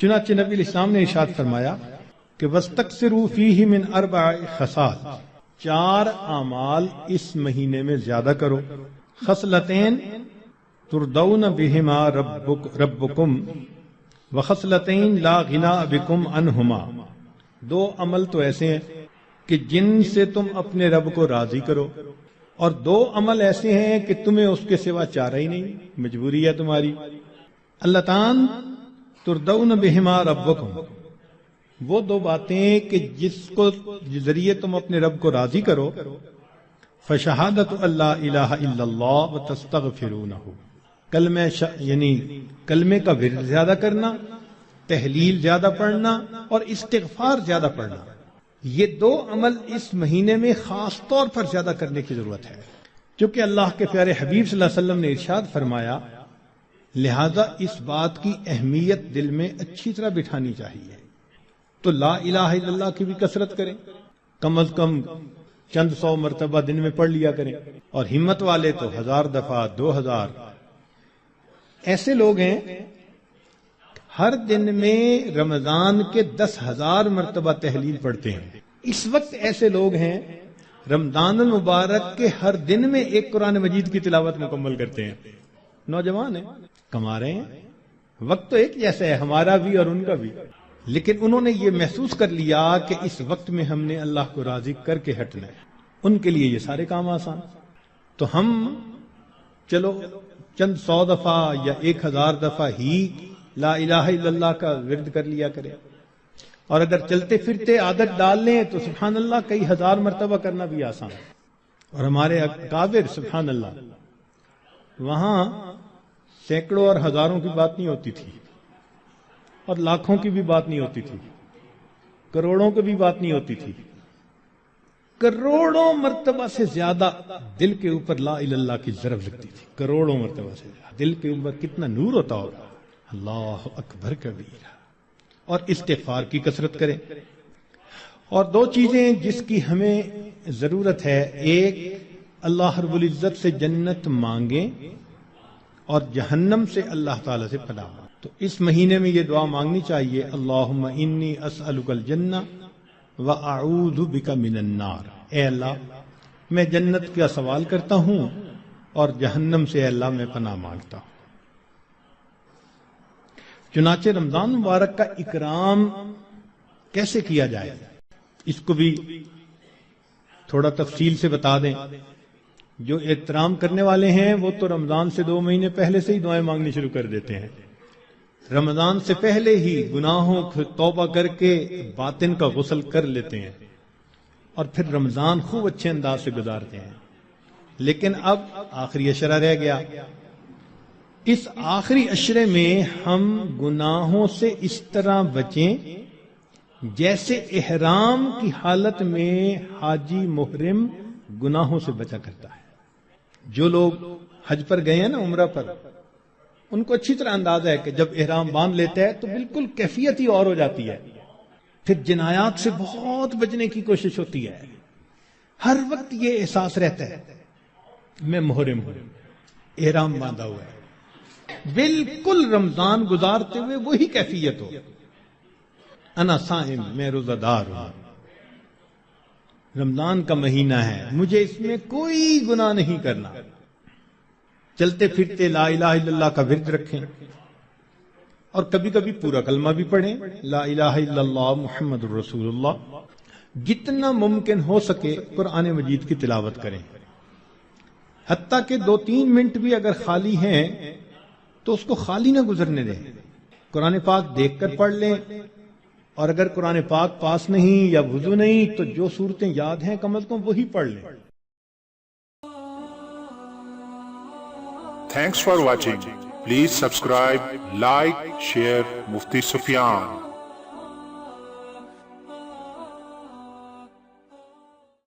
چنانچہ نبی الاسلام نے ارشاد فرمایا کہ وَاسْتَكْثِرُوا فِيهِ مِنْ 4 خصال، 4 اعمال اس مہینے میں زیادہ کرو. خصلتین ترضون بهما ربکم وخصلتین لا غناء بکم عنہما، 2 عمل تو ایسے ہیں کہ جن سے تم اپنے رب کو راضی کرو، اور 2 عمل ایسے ہیں کہ تمہیں اس کے سوا چارہ ہی نہیں، مجبوری ہے تمہاری. اللتان ترضون بہما ربکم، وہ 2 باتیں کہ جس کو ذریعے تم اپنے رب کو راضی کرو. فشہادت اللہ الہ الا اللہ وتستغفرونہ، یعنی کلمے کا ورد زیادہ کرنا، تحلیل زیادہ پڑھنا اور استغفار زیادہ پڑھنا. یہ 2 عمل اس مہینے میں خاص طور پر زیادہ کرنے کی ضرورت ہے، کیونکہ اللہ کے پیارے حبیب صلی اللہ علیہ وسلم نے ارشاد فرمایا، لہذا اس بات کی اہمیت دل میں اچھی طرح بٹھانی چاہیے. تو لا الہ الا اللہ کی بھی کثرت کریں، کم از کم چند 100 مرتبہ دن میں پڑھ لیا کریں، اور ہمت والے تو 1000 دفعہ 2000. ایسے لوگ ہیں ہر دن میں رمضان کے 10,000 مرتبہ تحلیل پڑھتے ہیں. اس وقت ایسے لوگ ہیں رمضان المبارک کے ہر دن میں ایک قرآن مجید کی تلاوت مکمل کرتے ہیں. نوجوان ہیں، کما رہے ہیں، وقت تو ایک جیسا ہے ہمارا بھی اور ان کا بھی، لیکن انہوں نے یہ محسوس کر لیا کہ اس وقت میں ہم نے اللہ کو راضی کر کے ہٹنا ہے. ان کے لیے یہ سارے کام آسان. تو ہم چلو چند 100 دفعہ یا 1000 دفعہ ہی لا الہ الا اللہ کا ورد کر لیا کریں، اور اگر چلتے پھرتے عادت ڈال لیں تو سبحان اللہ کئی 1000 مرتبہ کرنا بھی آسان ہے. اور ہمارے اکابر سبحان اللہ، وہاں سینکڑوں اور ہزاروں کی بات نہیں ہوتی تھی، اور لاکھوں کی بھی بات نہیں ہوتی تھی، کروڑوں کی بھی بات نہیں ہوتی تھی. کروڑوں مرتبہ سے زیادہ دل کے اوپر لا الہ الا اللہ کی ضرب لگتی تھی. کروڑوں مرتبہ سے زیادہ دل کے اوپر کتنا نور ہوتا ہوگا. اللہ اکبر کبیرہ. اور استغفار کی کثرت کریں. اور 2 چیزیں جس کی ہمیں ضرورت ہے، ایک اللہ رب العزت سے جنت مانگیں اور جہنم سے اللہ تعالیٰ سے پناہ مانگیں. تو اس مہینے میں یہ دعا مانگنی چاہیے، اللہم انی اسألک الجنہ وَأَعُوذُ بِكَ مِنَ النَّارِ. اے اللہ میں جنت کا سوال کرتا ہوں اور جہنم سے اے اللہ میں پناہ مانگتا ہوں. چنانچہ رمضان مبارک کا اکرام کیسے کیا جائے اس کو بھی تھوڑا تفصیل سے بتا دیں. جو احترام کرنے والے ہیں وہ تو رمضان سے 2 مہینے پہلے سے ہی دعائیں مانگنی شروع کر دیتے ہیں. رمضان سے پہلے ہی گناہوں کو توبہ کر کے باطن کا غسل کر لیتے ہیں، اور پھر رمضان خوب اچھے انداز سے گزارتے ہیں. لیکن اب آخری عشرہ رہ گیا. اس آخری عشرے میں ہم گناہوں سے اس طرح بچیں جیسے احرام کی حالت میں حاجی محرم گناہوں سے بچا کرتا ہے. جو لوگ حج پر گئے ہیں نا، عمرہ پر، ان کو اچھی طرح اندازہ ہے کہ جب احرام باندھ لیتا ہے تو بالکل کیفیت ہی اور ہو جاتی ہے. پھر جنایات سے بہت بچنے کی کوشش ہوتی ہے. ہر وقت یہ احساس رہتا ہے میں محرم ہوں، احرام باندھا ہوا ہے. بالکل رمضان گزارتے ہوئے وہی کیفیت ہو، انا صائم، میں روزہ دار ہوں، رمضان کا مہینہ ہے، مجھے اس میں کوئی گناہ نہیں کرنا. چلتے پھرتے لا الہ الا اللہ کا ورد رکھیں، اور کبھی کبھی پورا کلمہ بھی پڑھیں، لا الہ الا اللہ محمد الرسول اللہ. جتنا ممکن ہو سکے قرآن مجید کی تلاوت کریں، حتیٰ کہ 2-3 منٹ بھی اگر خالی ہیں تو اس کو خالی نہ گزرنے دیں. قرآن پاک دیکھ کر پڑھ لیں، اور اگر قرآن پاک پاس نہیں یا وضو نہیں تو جو صورتیں یاد ہیں کم از کم وہی پڑھ لیں. Thanks for watching. Please subscribe, like, share Mufti Sufyan.